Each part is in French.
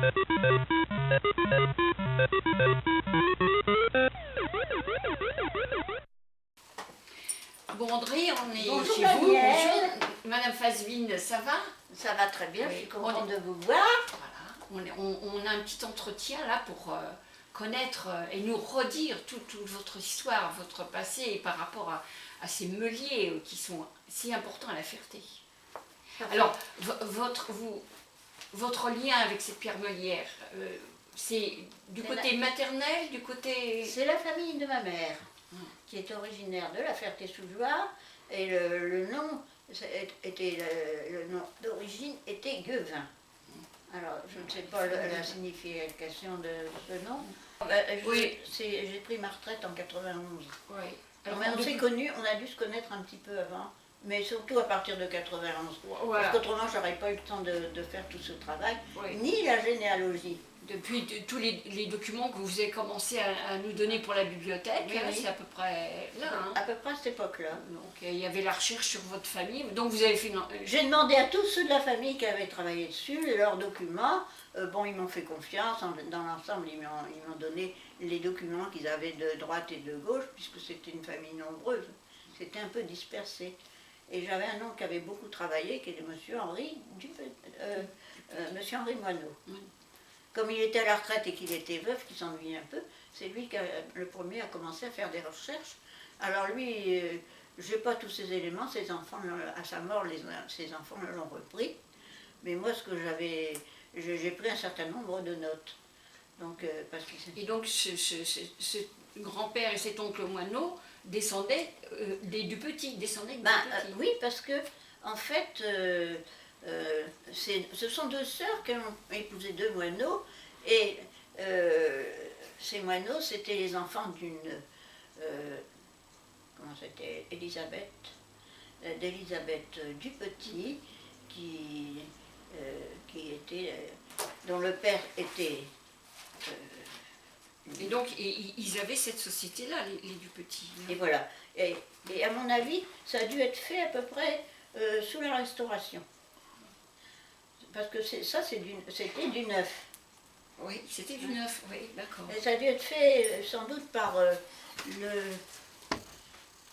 Bon André, on est Bonjour chez vous. Daniel. Bonjour. Madame Fazvin, ça va? Ça va très bien, Oui. je suis contente de vous voir. Voilà. On a un petit entretien là pour connaître et nous redire toute votre histoire, votre passé par rapport à ces meuliers qui sont si importants à la Ferté. Alors, votre lien avec cette pierre meulière, c'est du côté maternel, du côté... C'est la famille de ma mère, qui est originaire de la Ferté-sous-Joie, et le nom d'origine était Guevin. Alors, je ne sais pas la signification de ce nom. Oui. J'ai pris ma retraite en 91. Oui. Alors, mais on s'est connus, on a dû se connaître un petit peu avant, mais surtout à partir de 91. Voilà. Parce qu'autrement, je n'aurais pas eu le temps de faire tout ce travail, Oui. ni la généalogie. Depuis tous les documents que vous avez commencé à nous donner pour la bibliothèque, Oui, oui. c'est à peu près là. Hein. À peu près à cette époque-là. Donc il y avait la recherche sur votre famille, donc vous avez fait... J'ai demandé à tous ceux de la famille qui avaient travaillé dessus, leurs documents. Bon, ils m'ont fait confiance, dans l'ensemble, ils m'ont donné les documents qu'ils avaient de droite et de gauche, puisque c'était une famille nombreuse. C'était un peu dispersé. Et j'avais un oncle qui avait beaucoup travaillé, qui était M. Henri Moineau. Comme il était à la retraite et qu'il était veuf, qu'il s'ennuyait un peu, c'est lui qui le premier a commencé à faire des recherches. Alors lui, je n'ai pas tous ces éléments, ses enfants, à sa mort, ses enfants l'ont repris. Mais moi, j'ai pris un certain nombre de notes. Donc, et donc ce grand-père et cet oncle Moineau descendaient du petit, descendaient du petit. Oui, parce que, en fait, ce sont deux sœurs qui ont épousé deux moineaux, et ces moineaux, c'était les enfants d'une, comment c'était, d'Élisabeth Dupetit, dont le père était... et donc, ils avaient cette société-là, les Dupetit. Et voilà. Et à mon avis, ça a dû être fait à peu près sous la Restauration. Parce que c'était du neuf. Oui, c'était du neuf, oui, d'accord. Et ça a dû être fait sans doute par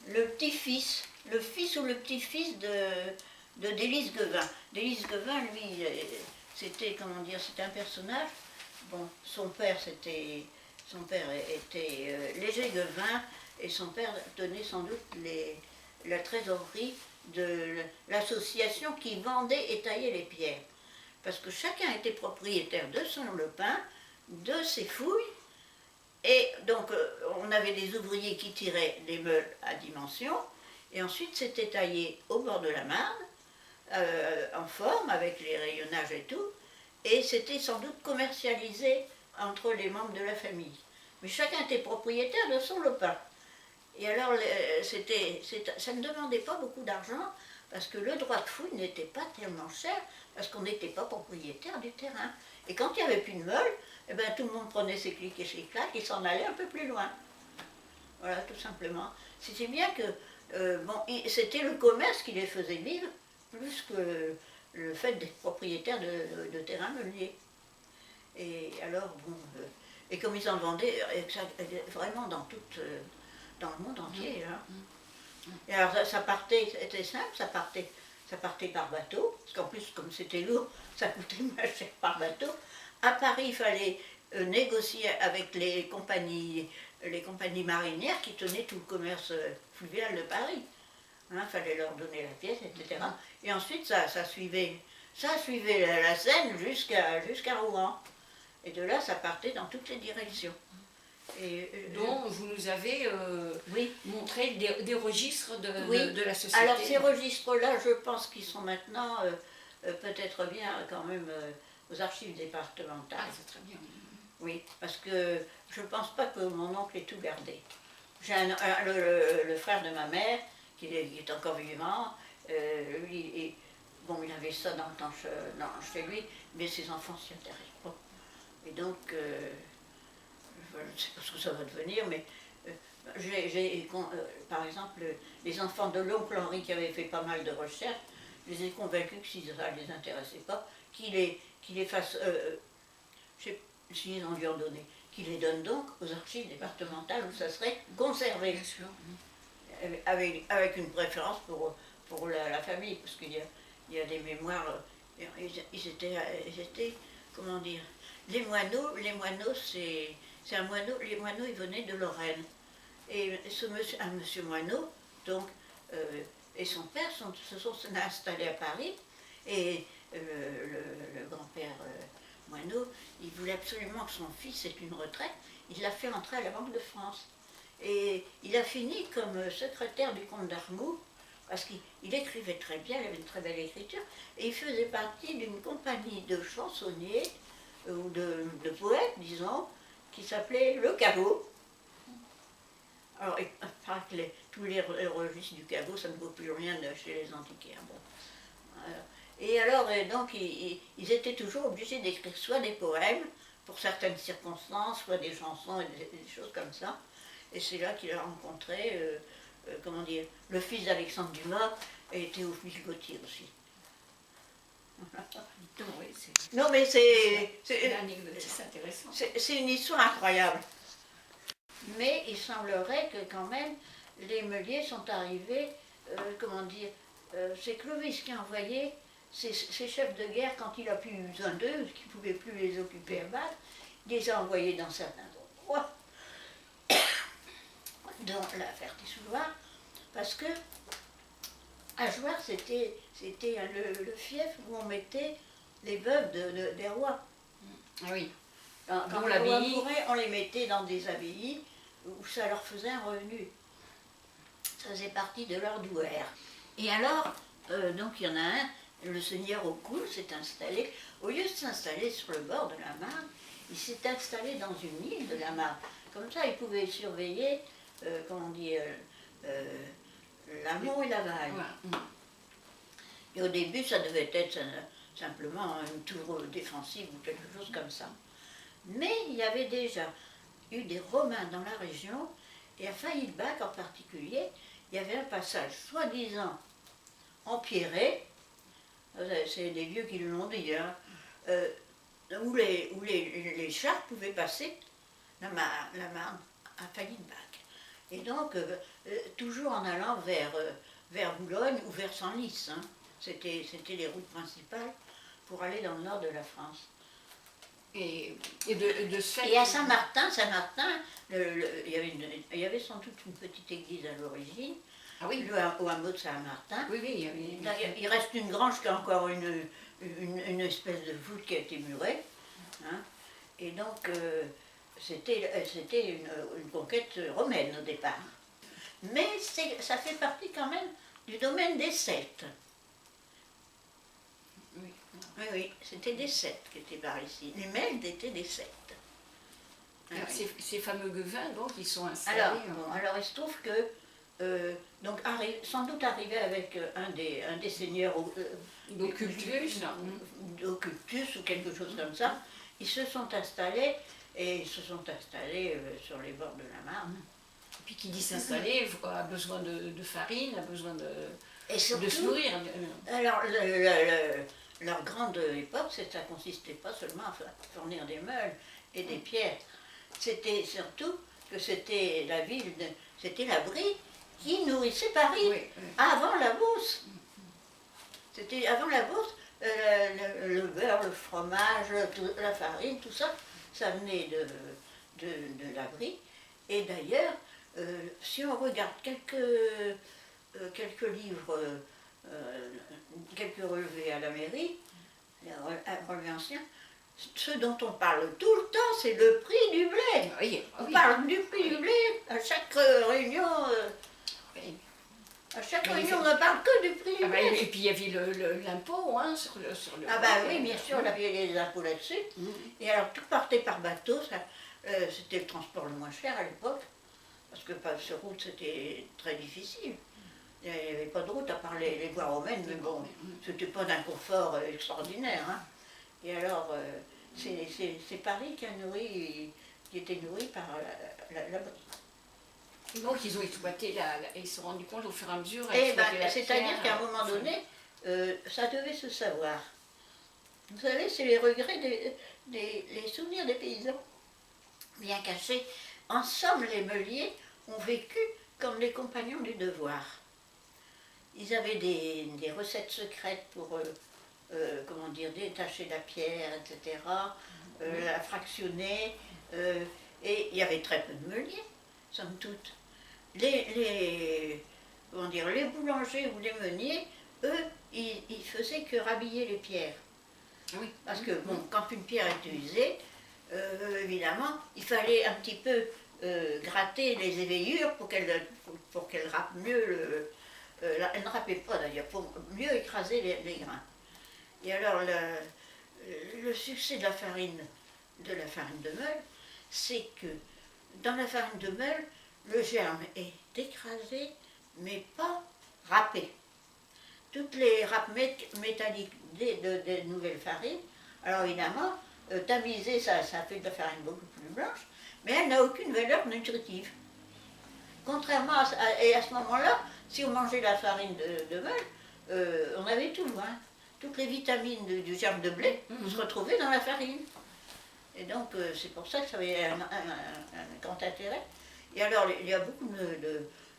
le petit-fils, le fils ou le petit-fils d'Élise Guevin. D'Élise Guevin, lui, c'était, comment dire, c'était un personnage. Bon, son père était Léger Guevin, et son père tenait sans doute la trésorerie de l'association qui vendait et taillait les pierres. Parce que chacun était propriétaire de son lepin, de ses fouilles, et donc on avait des ouvriers qui tiraient les meules à dimension, et ensuite c'était taillé au bord de la Marne, en forme, avec les rayonnages et tout, et c'était sans doute commercialisé entre les membres de la famille. Mais chacun était propriétaire de son lepin. Et alors, ça ne demandait pas beaucoup d'argent, parce que le droit de fouille n'était pas tellement cher, parce qu'on n'était pas propriétaire du terrain. Et quand il n'y avait plus de meules, eh ben, tout le monde prenait ses clics et ses claques et s'en allait un peu plus loin. Voilà, tout simplement. C'était bien que, c'était le commerce qui les faisait vivre, plus que le fait d'être propriétaire de terrain meulier. Et alors, bon, et comme ils en vendaient, vraiment dans le monde entier. Hein. Et alors ça partait, c'était simple, ça partait par bateau, parce qu'en plus, comme c'était lourd, ça coûtait moins cher par bateau. À Paris, il fallait négocier avec les compagnies marinières qui tenaient tout le commerce fluvial de Paris. Il fallait leur donner la pièce, etc. Et ensuite, ça suivait la Seine jusqu'à Rouen. Et de là, ça partait dans toutes les directions. dont vous nous avez montré des registres de la société. Alors ces registres-là, je pense qu'ils sont maintenant peut-être bien quand même aux archives départementales. Ah, c'est très bien. Oui, parce que je ne pense pas que mon oncle ait tout gardé. J'ai le frère de ma mère, qui est encore vivant, lui, bon, il avait ça dans le temps chez lui, mais ses enfants s'y intéressent pas. Et donc, je ne sais pas ce que ça va devenir, mais par exemple, les enfants de l'oncle Henri qui avaient fait pas mal de recherches, je les ai convaincus que si ça ne les intéressait pas, qu'il les fasse je sais s'ils en lui ont donné, qu'il les donne donc aux archives départementales où ça serait conservé. Bien sûr. Avec une préférence pour la famille, parce il y a des mémoires, ils étaient, comment dire, les moineaux, c'est un moineau, les moineaux ils venaient de Lorraine. Et un monsieur Moineau, donc, et son père se sont installés à Paris, et le grand-père Moineau, il voulait absolument que son fils ait une retraite, il l'a fait entrer à la Banque de France. Et il a fini comme secrétaire du comte d'Armoux, parce qu'il écrivait très bien, il avait une très belle écriture, et il faisait partie d'une compagnie de chansonniers, ou de poètes, disons, qui s'appelait Le Caveau. Alors, il paraît que tous les registres du caveau, ça ne vaut plus rien chez les antiquaires. Bon. Et alors, donc, ils étaient toujours obligés d'écrire soit des poèmes, pour certaines circonstances, soit des chansons, et des choses comme ça. Et c'est là qu'il a rencontré, comment dire, le fils d'Alexandre Dumas, et Théophile Gautier aussi. Non, mais c'est intéressant. C'est une histoire incroyable. Mais il semblerait que quand même, les Meuliers sont arrivés, comment dire, c'est Clovis qui a envoyé ses chefs de guerre quand il a plus besoin d'eux, qu'il ne pouvait plus les occuper à battre, il les a envoyés dans certains endroits, dont la Ferté-sous-Loire, parce que à Jouarre, c'était le fief où on mettait les veuves des rois. Ah oui. Quand les rois mouraient, on les mettait dans des abbayes où ça leur faisait un revenu. Ça faisait partie de leur douaire. Et alors, donc il y en a un, le seigneur Aucoul s'est installé, au lieu de s'installer sur le bord de la Marne, il s'est installé dans une île de la Marne. Comme ça, il pouvait surveiller, comment dire, l'amont et l'aval. Ouais. Et au début, ça devait être simplement une tour défensive ou quelque chose comme ça. Mais il y avait déjà eu des Romains dans la région, et à Failly-le-Bac en particulier, il y avait un passage soi-disant empierré, c'est des vieux qui l'ont dit, hein, où les chars pouvaient passer la Marne à Failly-le-Bac. Et donc, toujours en allant vers Boulogne ou vers Senlis, hein. C'était les routes principales pour aller dans le nord de la France. Et de ce fait... Et à Saint-Martin, il y avait sans doute une petite église à l'origine, Ah oui. Au hameau de Saint-Martin. Oui, oui, Il reste une grange qui a encore une espèce de voûte qui a été murée. Hein. Et donc, c'était une conquête romaine au départ. Mais ça fait partie quand même du domaine des Celtes. Oui. Oui, c'était des Celtes qui étaient par ici. Les Mèdes étaient des Celtes. Alors, ces fameux Guevins, donc, ils sont installés... Alors il se trouve que, donc, sans doute arrivé avec un des seigneurs d'Occultus, d'Occultus ou quelque chose comme ça, ils se sont installés, sur les bords de la Marne. Et puis qui dit s'installer, a besoin de farine, a besoin de surtout, se nourrir. Alors, leur grande époque, ça consistait pas seulement à fournir des meules et des pierres. C'était surtout que c'était la ville, c'était la Brie qui nourrissait Paris, avant la Beauce. C'était avant la Beauce, le beurre, le fromage, la farine, tout ça, ça venait de la Brie. Et d'ailleurs, si on regarde quelques livres, quelques relevés à la mairie, relevés anciens, ce dont on parle tout le temps, c'est le prix du blé. Oui, on parle du prix du blé à chaque réunion. À chaque réunion, on ne parle que du prix du blé. Et puis il y avait l'impôt sur le Ah bah oui, bien sûr, on avait les impôts là-dessus. Et alors tout partait par bateau, c'était le transport le moins cher à l'époque, parce que sur route c'était très difficile. Il n'y avait pas de route à part les voies romaines, mais bon, c'était pas d'un confort extraordinaire. Hein. Et alors, c'est Paris qui était nourri par la Brie. Donc ils ont exploité, ils se sont rendus compte au fur et à mesure. C'est-à-dire qu'à un moment donné, ça devait se savoir. Vous savez, c'est les regrets, les souvenirs des paysans, bien cachés. En somme, les meuliers ont vécu comme les compagnons du devoir. Ils avaient des recettes secrètes pour, comment dire, détacher la pierre, etc., la fractionner, et il y avait très peu de meuliers, somme toute. Comment dire, les boulangers ou les meuniers, eux, ils faisaient que rhabiller les pierres. Oui. Parce que, bon, quand une pierre est usée, évidemment, il fallait un petit peu gratter les éveillures pour qu'elle râpe mieux. Elle ne râpait pas d'ailleurs, pour mieux écraser les grains. Et alors, le succès de la farine de meule, c'est que dans la farine de meule, le germe est écrasé, mais pas râpé. Toutes les râpes métalliques des nouvelles farines, alors évidemment, tamiser, ça fait de la farine beaucoup plus blanche, mais elle n'a aucune valeur nutritive. Contrairement à ce moment-là, si on mangeait la farine de meule, on avait tout, hein. Toutes les vitamines du germe de blé se retrouvaient dans la farine. Et donc, c'est pour ça que ça avait un grand intérêt. Et alors, il y a beaucoup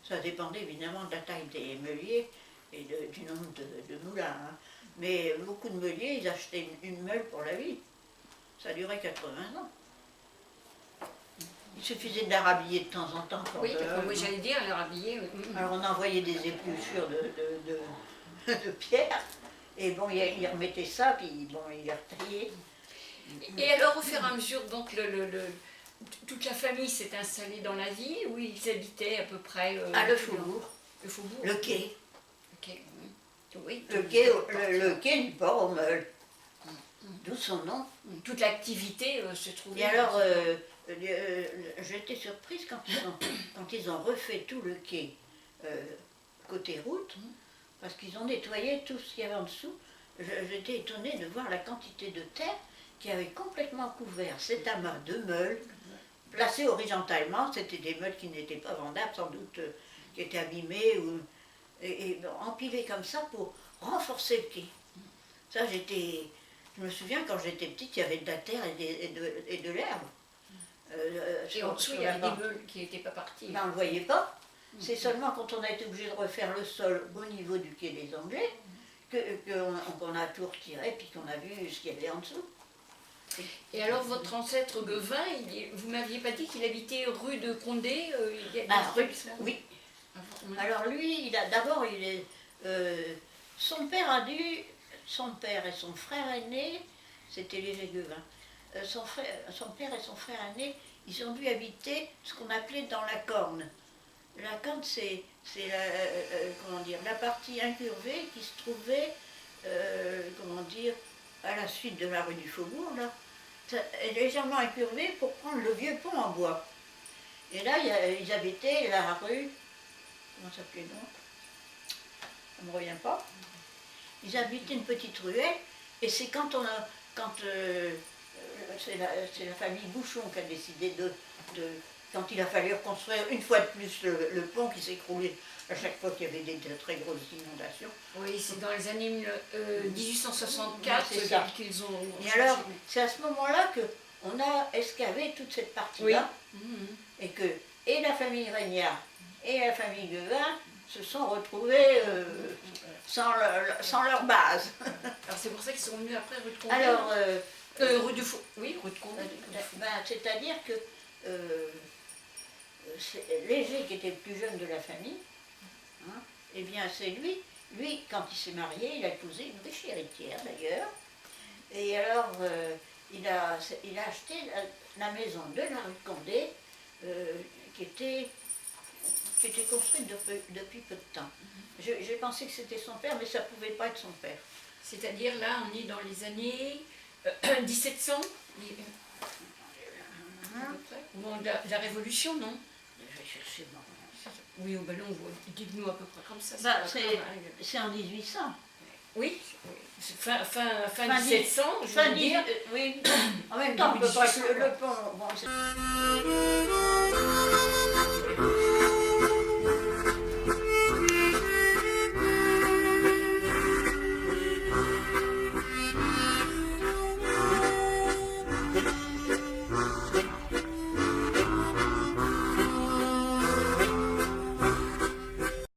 ça dépendait évidemment de la taille des meuliers et du nombre de moulins. Hein. Mais beaucoup de meuliers, ils achetaient une meule pour la vie. Ça durait 80 ans. Il suffisait de la rhabiller de temps en temps. Oui, j'allais dire, la rhabiller. Alors, on envoyait des épluchures de pierre. Et bon, il remettait ça, puis bon, il les retriait. Et alors, au fur et à mesure, donc, toute la famille s'est installée dans la ville, où ils habitaient à peu près... le faubourg. Le faubourg. Le quai. Oui. Le quai du port aux Meules. D'où son nom. Toute l'activité se trouvait... Et alors, j'étais surprise quand ils ont refait tout le quai côté route, parce qu'ils ont nettoyé tout ce qu'il y avait en dessous. J'étais étonnée de voir la quantité de terre qui avait complètement couvert cet amas de meules, placés horizontalement. C'était des meules qui n'étaient pas vendables, sans doute, qui étaient abîmées, et empilées comme ça pour renforcer le quai. Ça, je me souviens, quand j'étais petite, il y avait de la terre et de l'herbe. Et en dessous, il y avait des meules qui n'étaient pas parties. Ben, on ne le voyait pas. C'est seulement quand on a été obligé de refaire le sol au niveau du quai des Anglais qu'on a tout retiré et qu'on a vu ce qu'il y avait en dessous. Et alors, votre ancêtre Guevin, vous ne m'aviez pas dit qu'il habitait rue de Condé Oui. Alors lui, son père et son frère aîné, c'était les Guevin. Son père et son frère aîné, ils ont dû habiter ce qu'on appelait dans la corne. La corne, c'est la partie incurvée qui se trouvait, à la suite de la rue du Faubourg, là, légèrement incurvée pour prendre le vieux pont en bois. Et là, ils habitaient la rue, comment s'appelait le nom? Ça ne me revient pas. Ils habitaient une petite ruelle, et c'est c'est la famille Bouchon qui a décidé quand il a fallu reconstruire une fois de plus le pont qui s'écroulait à chaque fois qu'il y avait des très grosses inondations. Oui, c'est dans les années 1864 qu'ils ont... Et alors, c'est à ce moment-là qu'on a excavé toute cette partie-là, et la famille Régnard et la famille Guevin se sont retrouvés sans leur base. Alors c'est pour ça qu'ils sont venus après rue de Condé. Alors, rue de Condé. C'est-à-dire que Léger, qui était le plus jeune de la famille, hein, eh bien c'est lui, quand il s'est marié, il a épousé une riche héritière d'ailleurs, et alors il a acheté la maison de la rue de Condé, qui était construite depuis peu de temps. J'ai pensé que c'était son père, mais ça ne pouvait pas être son père. C'est-à-dire là, on est dans les années 1700 au moment de la Révolution, non? Je vais chercher mon... Oui, ben non, dites-nous à peu près comme ça. C'est en 1800. Oui, fin 1700, je veux dire. Oui, en même temps, on peut pas le pont... Bon,